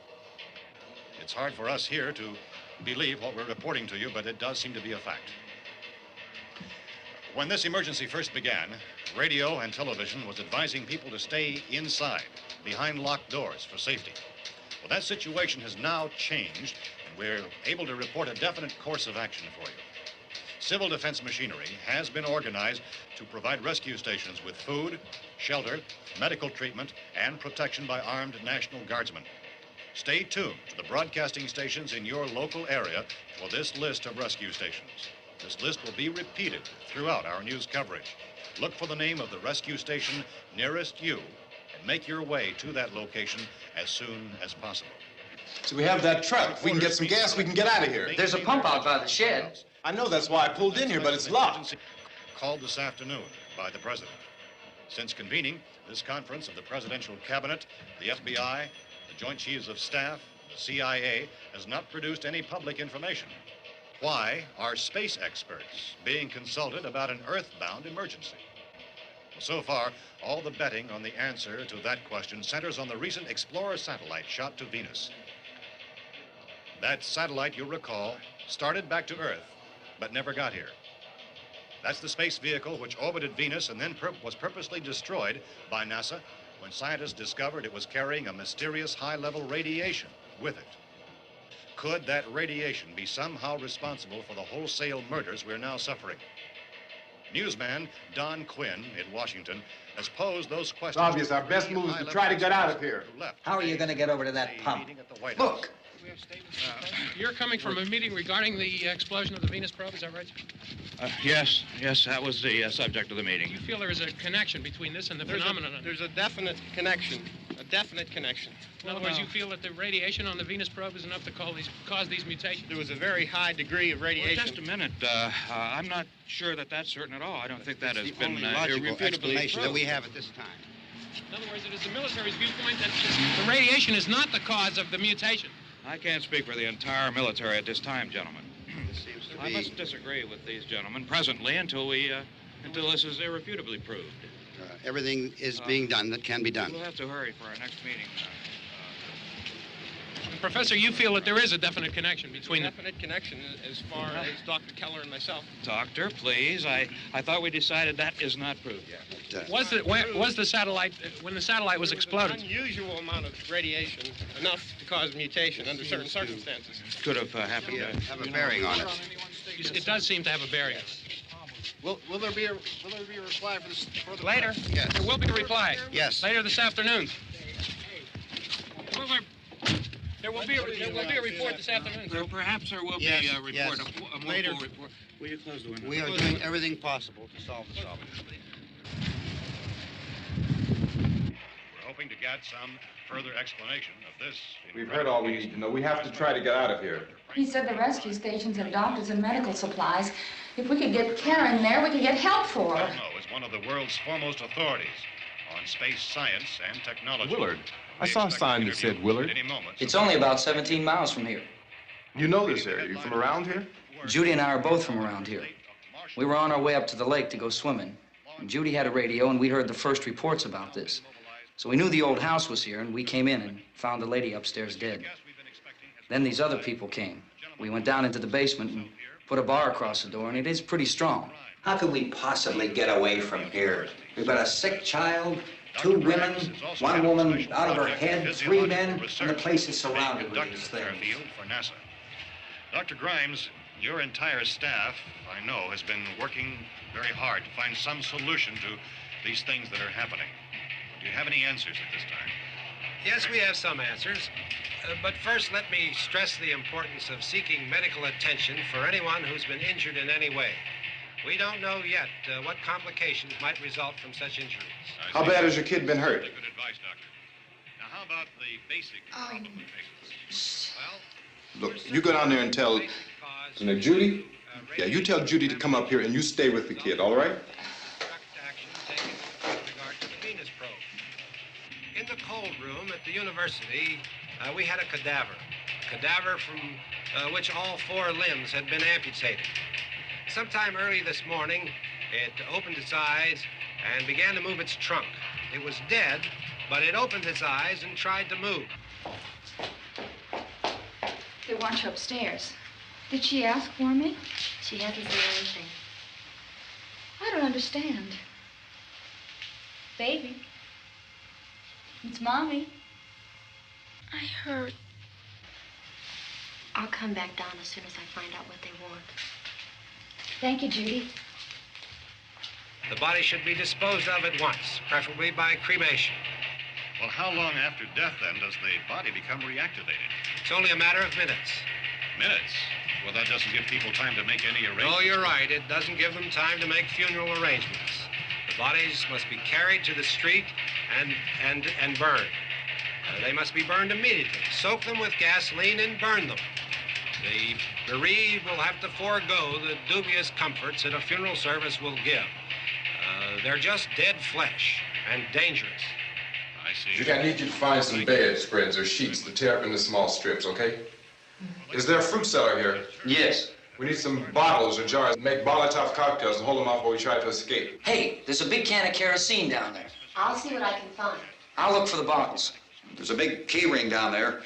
It's hard for us here to believe what we're reporting to you, but it does seem to be a fact. When this emergency first began, radio and television was advising people to stay inside, behind locked doors for safety. Well, that situation has now changed, and we're able to report a definite course of action for you. Civil defense machinery has been organized to provide rescue stations with food, shelter, medical treatment, and protection by armed National Guardsmen. Stay tuned to the broadcasting stations in your local area for this list of rescue stations. This list will be repeated throughout our news coverage. Look for the name of the rescue station nearest you and make your way to that location as soon as possible. So we have that truck. If we can get some gas, we can get out of here. There's a pump out by the shed. I know, that's why I pulled in here, but it's locked. Called this afternoon by the president. Since convening this conference of the presidential cabinet, the FBI, the Joint Chiefs of Staff, the CIA has not produced any public information. Why are space experts being consulted about an earthbound emergency? Well, so far, all the betting on the answer to that question centers on the recent Explorer satellite shot to Venus. That satellite, you'll recall, started back to Earth, but never got here. That's the space vehicle which orbited Venus and then was purposely destroyed by NASA when scientists discovered it was carrying a mysterious high-level radiation with it. Could that radiation be somehow responsible for the wholesale murders we're now suffering? Newsman Don Quinn in Washington has posed those questions. It's obvious our best move is to try to get out of here. How are you going to get over to that pump? Look! You're coming from a meeting regarding the explosion of the Venus probe, is that right? Yes, that was the subject of the meeting. You feel there is a connection between this and the phenomenon? There's a definite connection. In other words, you feel that the radiation on the Venus probe is enough to cause these mutations? There was a very high degree of radiation. Well, just a minute. I'm not sure that that's certain at all. I don't think that has been logical explanation that we have at this time. In other words, it is the military's viewpoint that the radiation is not the cause of the mutation. I can't speak for the entire military at this time, gentlemen. This seems to I be... must disagree with these gentlemen presently until this is irrefutably proved. everything is being done that can be done. We'll have to hurry for our next meeting. Professor, you feel that there is a definite connection between the... Definite connection as far as Dr. Keller and myself. Doctor, please. I thought we decided that is not proved yet. Was the satellite, when the satellite was exploded? An unusual amount of radiation, enough to cause mutation under certain circumstances. Could have happened. Have a bearing on it. It does seem to have a bearing. Will there be a reply for the Later? Yes. There will be a reply. Yes. Later this afternoon. There will be a report this afternoon. Perhaps there will be a report, yes. a more Later. full report. Will you close the window? We are doing everything possible to solve the problem. We're hoping to get some further explanation of this. We've heard all we need to know. We have to try to get out of here. He said the rescue stations have doctors and medical supplies. If we could get Karen there, we could get help for her. Belno is one of the world's foremost authorities on space science and technology. Willard. I saw a sign that said Willard. It's only about 17 miles from here. You know this area. You from around here? Judy and I are both from around here. We were on our way up to the lake to go swimming. And Judy had a radio, and we heard the first reports about this. So we knew the old house was here, and we came in and found the lady upstairs dead. Then these other people came. We went down into the basement and put a bar across the door, and it is pretty strong. How could we possibly get away from here? We've got a sick child, 2 women, 1 woman out of her head, 3 men, and the place is surrounded with these things. For NASA. Dr. Grimes, your entire staff, I know, has been working very hard to find some solution to these things that are happening. Do you have any answers at this time? Yes, we have some answers. But first, let me stress the importance of seeking medical attention for anyone who's been injured in any way. We don't know yet what complications might result from such injuries. How bad has your kid been hurt? Good advice, Doctor. Now, how about the basic problem of patients? Well, Look, you go down there and tell... Now, Judy? Yeah, you tell Judy to come up here and you stay with the kid, all right? In the cold room at the university, we had a cadaver from which all 4 limbs had been amputated. Sometime early this morning, it opened its eyes and began to move its trunk. It was dead, but it opened its eyes and tried to move. They want you upstairs. Did she ask for me? She hasn't said anything. I don't understand. Baby. It's Mommy. I heard. I'll come back down as soon as I find out what they want. Thank you, Judy. The body should be disposed of at once, preferably by cremation. well, how long after death, then, does the body become reactivated? It's only a matter of minutes. Minutes? Well, that doesn't give people time to make any arrangements. Oh, you're right. It doesn't give them time to make funeral arrangements. The bodies must be carried to the street and burned. They must be burned immediately. Soak them with gasoline and burn them. The bereaved will have to forego the dubious comforts that a funeral service will give. They're just dead flesh and dangerous. I see. Judy, I need you to find some bedspreads or sheets to tear up into small strips, okay? Is there a fruit cellar here? Yes. We need some bottles or jars. Make Molotov cocktails and hold them off while we try to escape. Hey, there's a big can of kerosene down there. I'll see what I can find. I'll look for the bottles. There's a big key ring down there.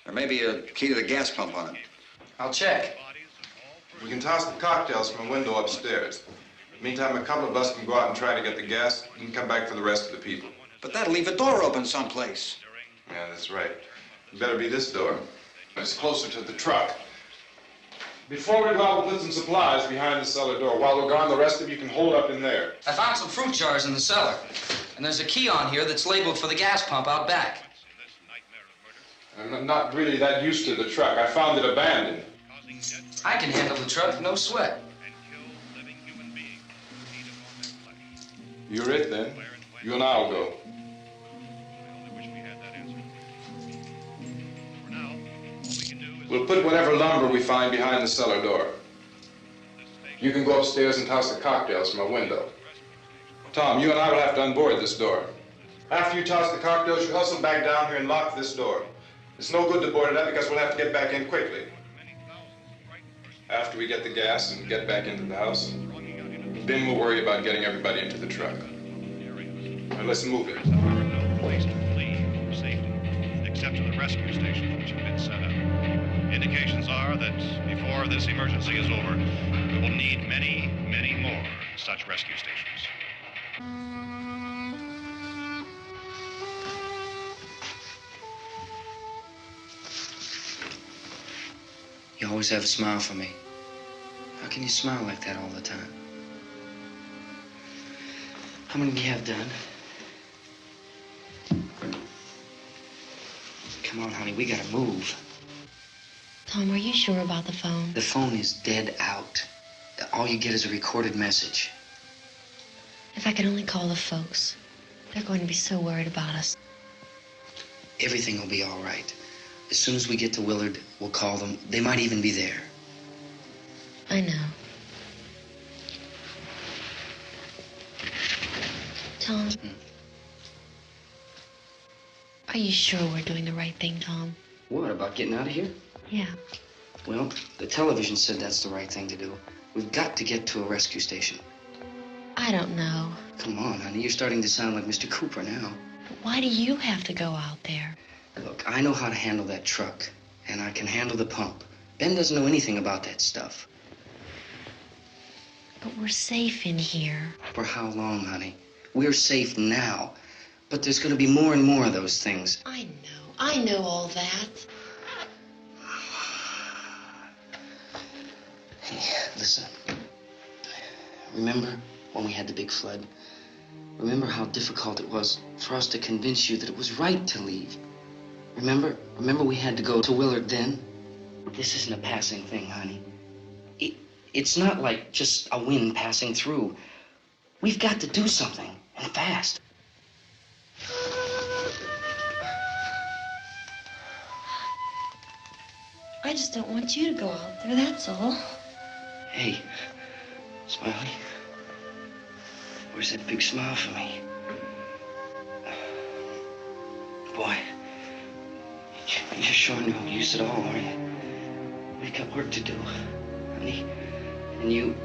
There may be a key to the gas pump on it. I'll check. We can toss the cocktails from a window upstairs. Meantime, a couple of us can go out and try to get the gas and come back for the rest of the people. But that'll leave a door open someplace. Yeah, that's right. It better be this door. It's closer to the truck. Before we go out, we'll put some supplies behind the cellar door. While we're gone, the rest of you can hold up in there. I found some fruit jars in the cellar. And there's a key on here that's labeled for the gas pump out back. I'm not really that used to the truck. I found it abandoned. I can handle the truck, no sweat. You're it, then. You and I'll go. We'll put whatever lumber we find behind the cellar door. You can go upstairs and toss the cocktails from a window. Tom, you and I will have to unboard this door. After you toss the cocktails, you hustle back down here and lock this door. It's no good to board it up because we'll have to get back in quickly. After we get the gas and get back into the house, then we'll worry about getting everybody into the truck. Now let's move it. No place to flee for safety, except to the rescue stations which have been set up. Indications are that before this emergency is over, we will need many, many more such rescue stations. You always have a smile for me. How can you smile like that all the time? How many do you have done? Come on, honey, we gotta move. Tom, are you sure about the phone? The phone is dead out. All you get is a recorded message. If I could only call the folks. They're going to be so worried about us. Everything will be all right. As soon as we get to Willard, we'll call them. They might even be there. I know. Tom? Are you sure we're doing the right thing, Tom? What, about getting out of here? Yeah. Well, the television said that's the right thing to do. We've got to get to a rescue station. I don't know. Come on, honey, you're starting to sound like Mr. Cooper now. But why do you have to go out there? Look, I know how to handle that truck, and I can handle the pump. Ben doesn't know anything about that stuff. But we're safe in here. For how long, honey? We're safe now, but there's going to be more and more of those things. I know all that. Hey, listen. Remember when we had the big flood? Remember how difficult it was for us to convince you that it was right to leave? Remember we had to go to Willard then? This isn't a passing thing, honey. It's not like just a wind passing through. We've got to do something, and fast. I just don't want you to go out there, that's all. Hey, Smiley, where's that big smile for me? Boy, you're sure no use at all, are you? We've got work to do, honey. And you...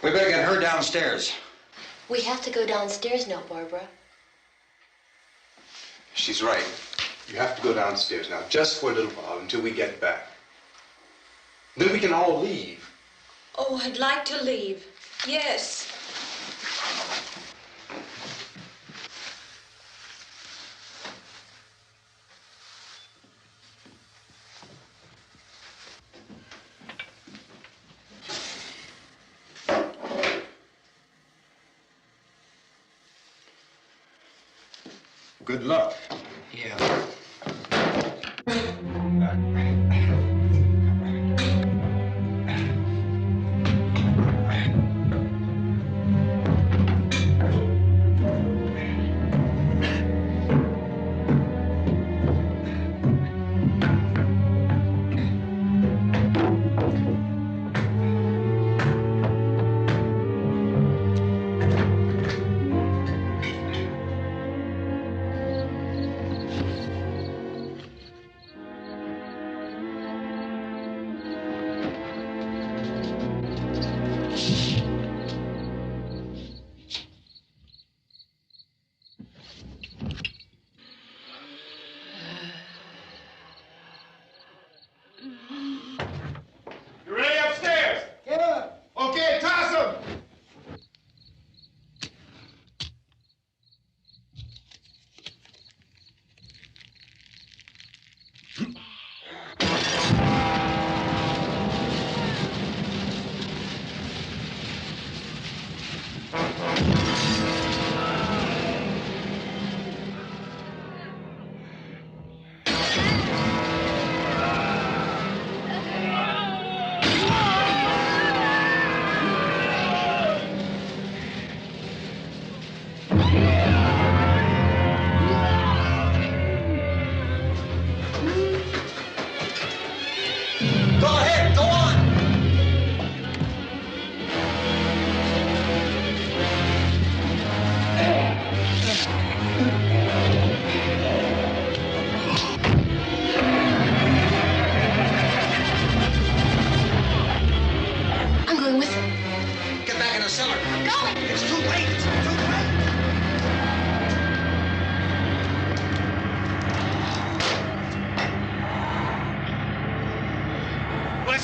We better get her downstairs. We have to go downstairs now, Barbara. She's right. You have to go downstairs now, just for a little while, until we get back. Then we can all leave. Oh, I'd like to leave. Yes. Good luck. Yeah.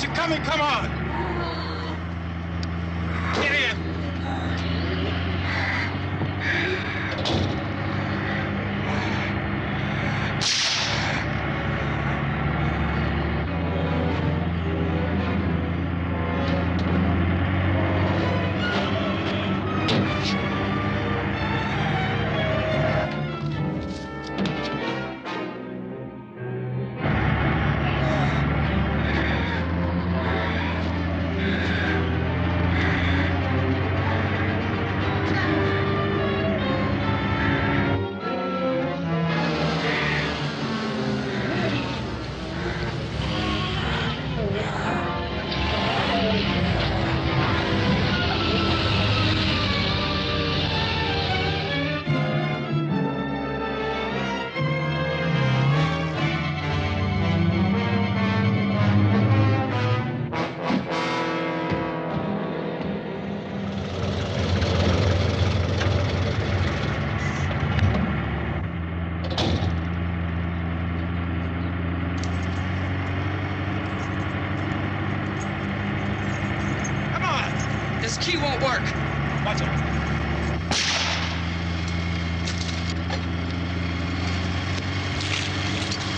you're coming, come on! Get in! This key won't work. Watch out.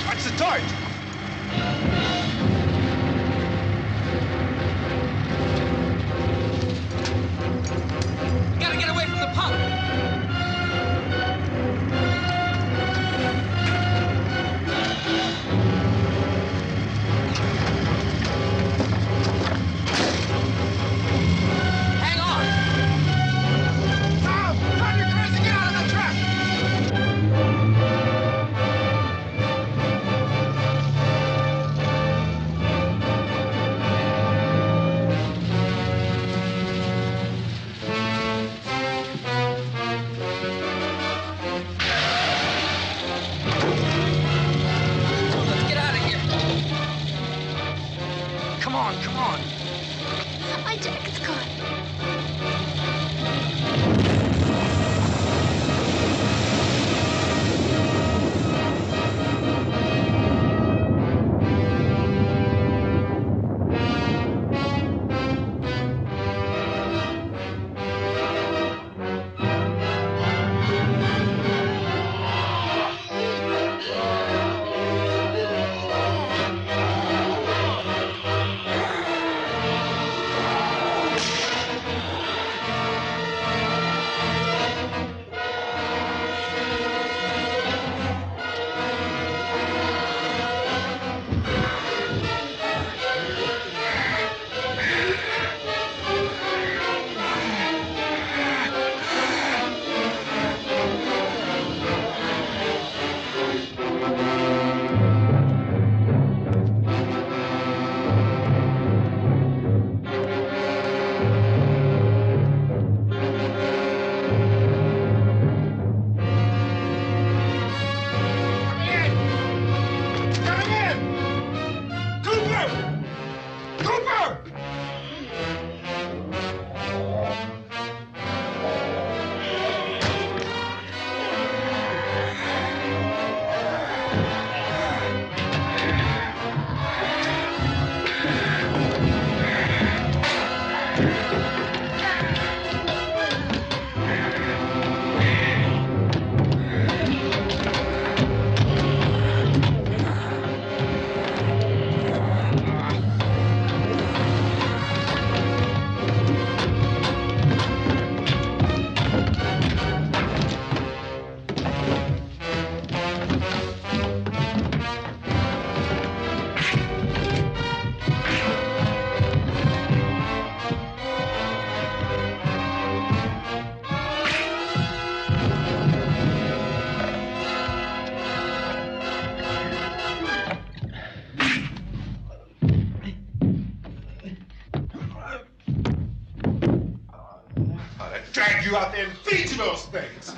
Watch the torch. We gotta get away from the pump. Come on. My jacket's caught. Drag you out there and feed you those things.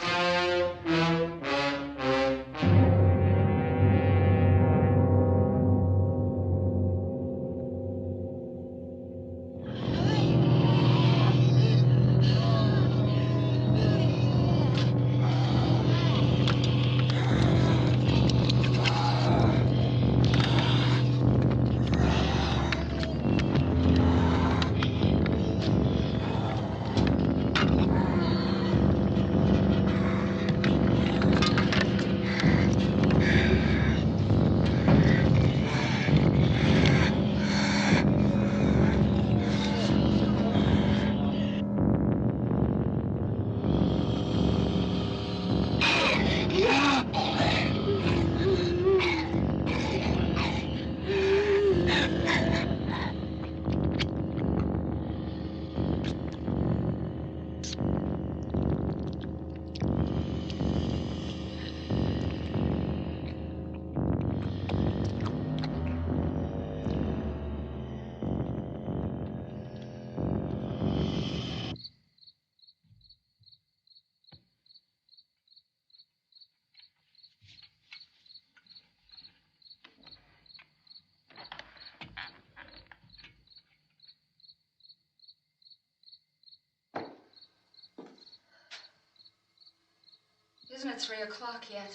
Isn't it 3 o'clock yet?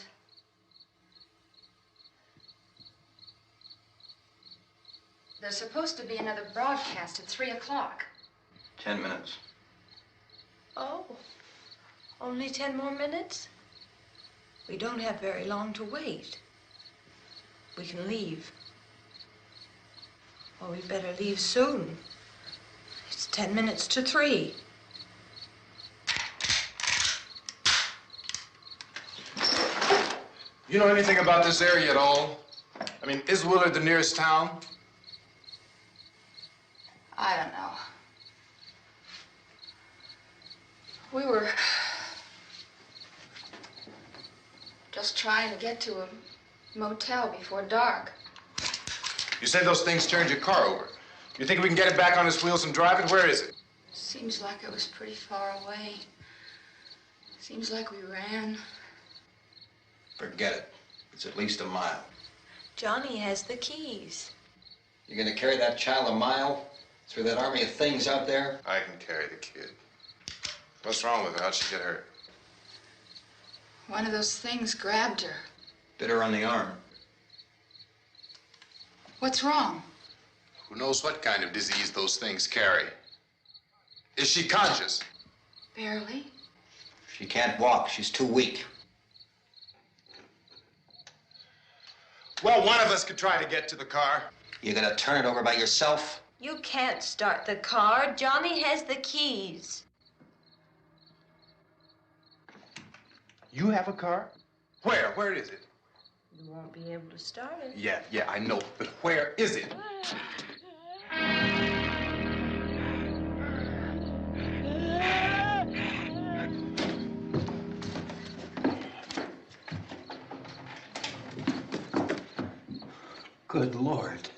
There's supposed to be another broadcast at 3 o'clock. 10 minutes. Oh, only 10 more minutes? We don't have very long to wait. We can leave. Well, we better leave soon. It's 10 minutes to 3. You know anything about this area at all? I mean, is Willard the nearest town? I don't know. We were just trying to get to a motel before dark. You said those things turned your car over. You think we can get it back on its wheels and drive it? Where is it? Seems like it was pretty far away. Seems like we ran. Forget it. It's at least a mile. Johnny has the keys. You're gonna carry that child a mile through that army of things out there? I can carry the kid. What's wrong with her? How'd she get hurt? One of those things grabbed her. Bit her on the arm. What's wrong? Who knows what kind of disease those things carry? Is she conscious? Barely. She can't walk. She's too weak. Well, one of us could try to get to the car. You gonna turn it over by yourself? You can't start the car. Johnny has the keys. You have a car? Where? Where is it? You won't be able to start it. Yeah, I know. But where is it? Good Lord.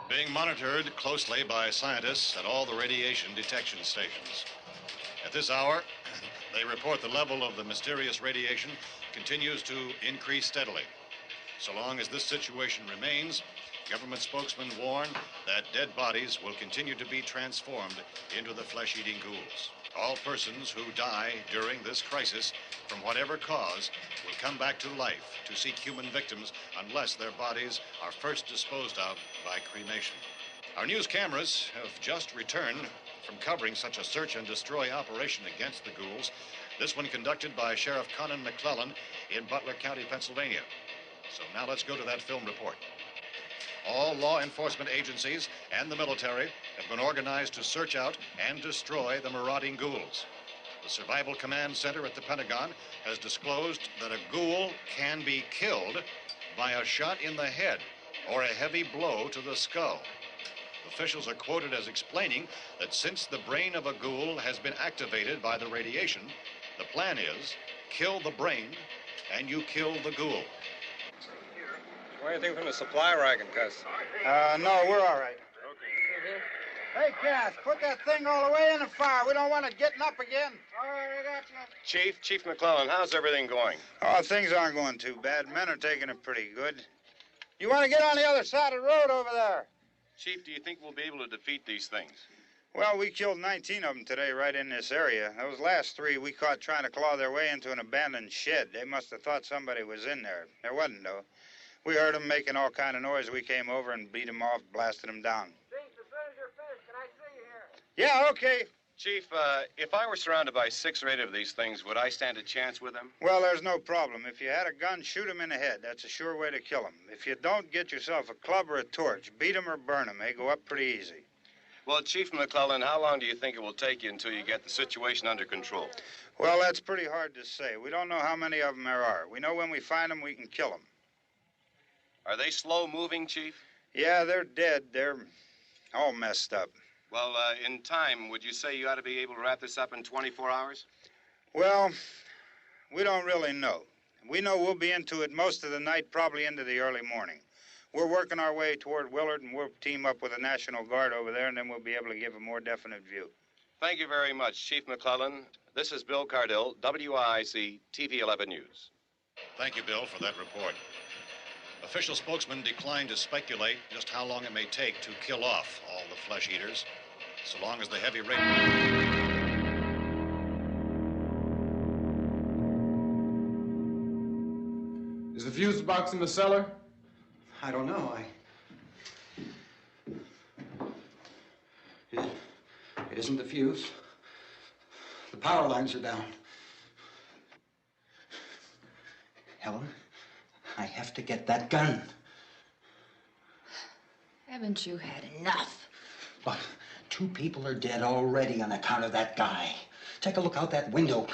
Being monitored closely by scientists at all the radiation detection stations. At this hour, they report the level of the mysterious radiation continues to increase steadily. So long as this situation remains, government spokesmen warn that dead bodies will continue to be transformed into the flesh-eating ghouls. All persons who die during this crisis, from whatever cause, will come back to life to seek human victims unless their bodies are first disposed of by cremation. Our news cameras have just returned from covering such a search and destroy operation against the ghouls, this one conducted by Sheriff Conan McClellan in Butler County, Pennsylvania. So now let's go to that film report. All law enforcement agencies and the military have been organized to search out and destroy the marauding ghouls. The Survival Command Center at the Pentagon has disclosed that a ghoul can be killed by a shot in the head or a heavy blow to the skull. Officials are quoted as explaining that since the brain of a ghoul has been activated by the radiation, the plan is kill the brain and you kill the ghoul. Want anything from the supply wagon, Cuz? No, we're all right. Hey, Cass, put that thing all the way in the fire. We don't want it getting up again. All right, I got you. Chief McClellan, how's everything going? Oh, things aren't going too bad. Men are taking it pretty good. You want to get on the other side of the road over there? Chief, do you think we'll be able to defeat these things? Well, we killed 19 of them today right in this area. Those last 3 we caught trying to claw their way into an abandoned shed. They must have thought somebody was in there. There wasn't, though. We heard them making all kind of noise. We came over and beat them off, blasted them down. Chief, as soon as you're finished, can I see you here? Yeah, okay. Chief, if I were surrounded by 6 or 8 of these things, would I stand a chance with them? Well, there's no problem. If you had a gun, shoot them in the head. That's a sure way to kill them. If you don't, get yourself a club or a torch. Beat them or burn them. They go up pretty easy. Well, Chief McClellan, how long do you think it will take you until you get the situation under control? Well, that's pretty hard to say. We don't know how many of them there are. We know when we find them, we can kill them. Are they slow-moving, Chief? Yeah, they're dead. They're all messed up. Well, in time, would you say you ought to be able to wrap this up in 24 hours? Well, we don't really know. We know we'll be into it most of the night, probably into the early morning. We're working our way toward Willard, and we'll team up with the National Guard over there, and then we'll be able to give a more definite view. Thank you very much, Chief McClellan. This is Bill Cardill, WIC TV 11 News. Thank you, Bill, for that report. Official spokesman declined to speculate just how long it may take to kill off all the flesh eaters, so long as the heavy rain... Is the fuse box in the cellar? I don't know. It isn't the fuse. The power lines are down. Helen, I have to get that gun. Haven't you had enough? But 2 people are dead already on account of that guy. Take a look out that window.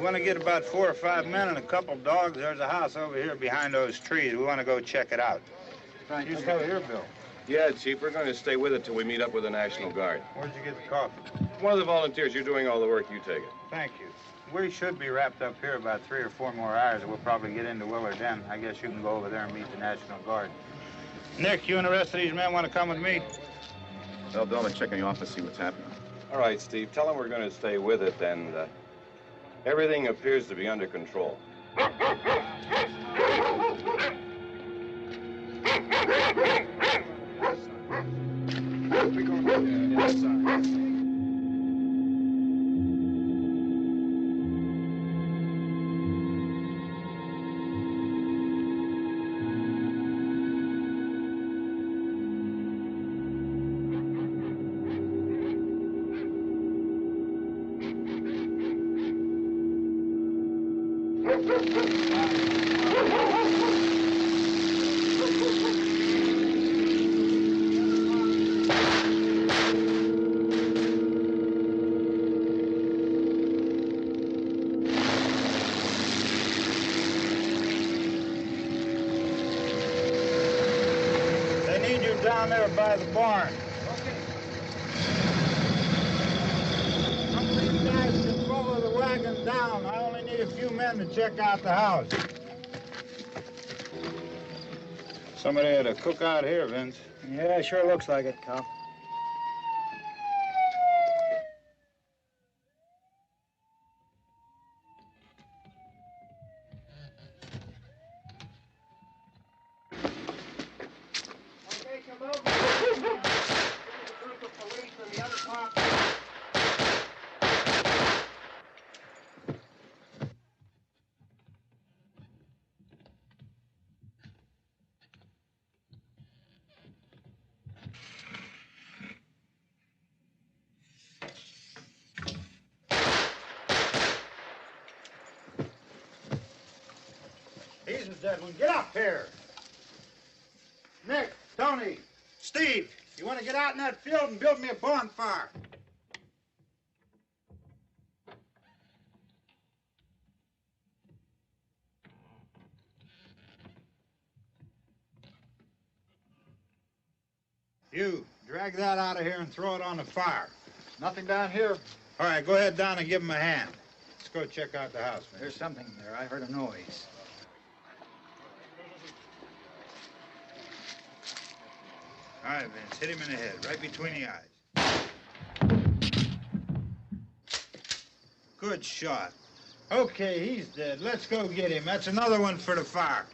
want to get about 4 or 5 men and a couple dogs. There's a house over here behind those trees. We want to go check it out. Right. You stay here, Bill. Yeah, Chief, we're going to stay with it till we meet up with the National Guard. Where'd you get the coffee? One of the volunteers. You're doing all the work. You take it. Thank you. We should be wrapped up here about 3 or 4 more hours. We'll probably get into Willard then. I guess you can go over there and meet the National Guard. Nick, you and the rest of these men want to come with me? Well, Bill, I'm checking the office, see what's happening. All right, Steve. Tell them we're going to stay with it, and everything appears to be under control. Down there by the barn. Some of these guys can follow the wagon down. I only need a few men to check out the house. Somebody had a cookout here, Vince. Yeah, sure looks like it, Cal. He's a dead one. Get up here. Nick, Tony, Steve, you want to get out in that field and build me a bonfire? You, drag that out of here and throw it on the fire. Nothing down here. All right, go ahead down and give him a hand. Let's go check out the house, man. There's something there. I heard a noise. All right, Vince, hit him in the head, right between the eyes. Good shot. Okay, he's dead. Let's go get him. That's another one for the fire.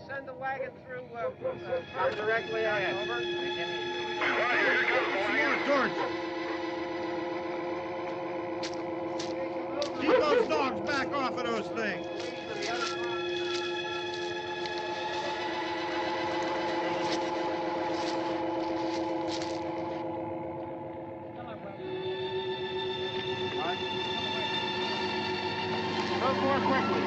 Send the wagon through directly out. Over. Keep those dogs back off of those things. Go more quickly.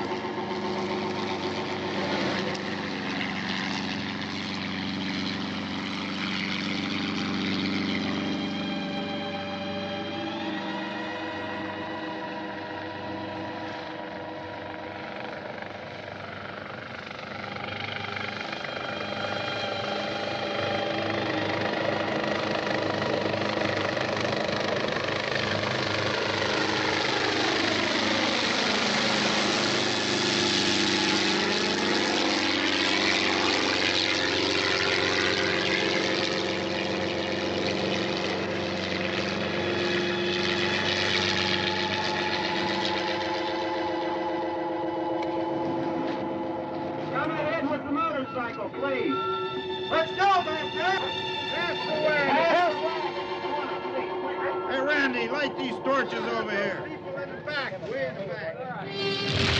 Please. Let's go, Van. That's the way. Hey, Randy, light these torches over here. People in the back, way in the back.